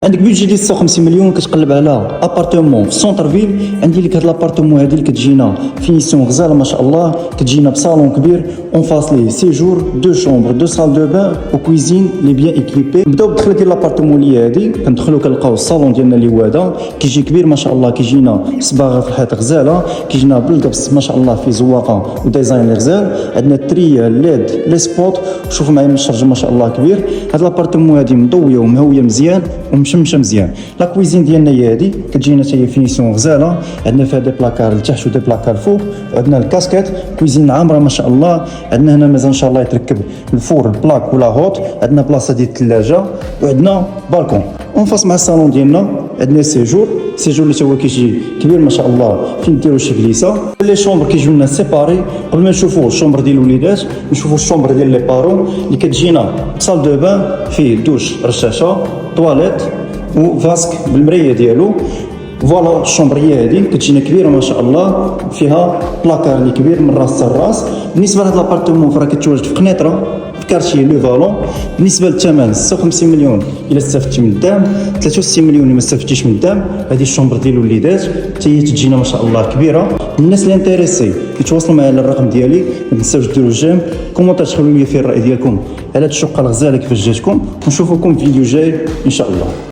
عندك بيدجي ديال 56 مليون كتقلب على ابارتمون في سونتر فيل. عندي لك هاد لابارتمون هادي اللي كتجينا فينيسيون غزاله ما شاء الله، كتجينا بصالون كبير اون فاس ليه سيجور، دو شومبر، دو سال دو بان وكويزين لي بيان ايكيبي. نبداو بالدخله ديال لابارتمون لي هادي، كندخلو كنلقاو الصالون ديالنا اللي هو هذا، كيجي كبير ما شاء الله، كيجينا صباغه في الحيط غزاله، كيجينا بالقبس ما شاء الله في زواقه وديزاين اللي غزال. عندنا التريه ليد لي سبوت، شوفوا معايا من الشرج ما شاء الله كبير. هاد لابارتمون هادي مضويه ومهويه مزيان ومشمشه مزيان. لا كويزين ديالنا هي هادي، كتجينا حتى هي فينيسيون غزاله، عندنا فيها دي بلاكار لتحت ودي بلاكار فوق، وعندنا الكاسكيت. كويزين عامره ما شاء الله. عندنا هنا مازال ان شاء الله يتركب الفور البلاك ولا هوت. عندنا بلاصه ديال الثلاجه وعندنا بالكون اون فاس مع الصالون ديالنا. عندنا سيجور اللي هو كيجي كبير ما شاء الله، فين ديروا شي كليسه. لي شومبر كيجيو لنا سيباري. قبل ما نشوفوا الشومبر ديال الوليدات نشوفوا الشومبر ديال لي بارون اللي كتجينا سال دو بان فيه دوش رشاشه طواليت وفاسك بالمرايه ديالو. فوالا الشومبريه هذه كتجينا كبيره ما شاء الله، فيها بلاكار اللي كبير من راس حتى الراس. بالنسبه لهاد لابارتمون فراه كتواجد في قنيطره في كارتيي لو فالون. بالنسبه للثمن 56 مليون الا استفدتي من الدعم، 63 مليون الا ما استفدتيش من الدعم. هذه الشومبر ديال الوليدات حتى هي تجينا ما شاء الله كبيره. الناس اللي انتريسي يتواصلوا معايا على الرقم ديالي. ما تنساوش ديروا جيم كومونتير، تخلوا لي فيه الراي ديالكم على هاد الشقه الغزاله كيفاش جاتكم. ونشوفكم في فيديو جاي ان شاء الله.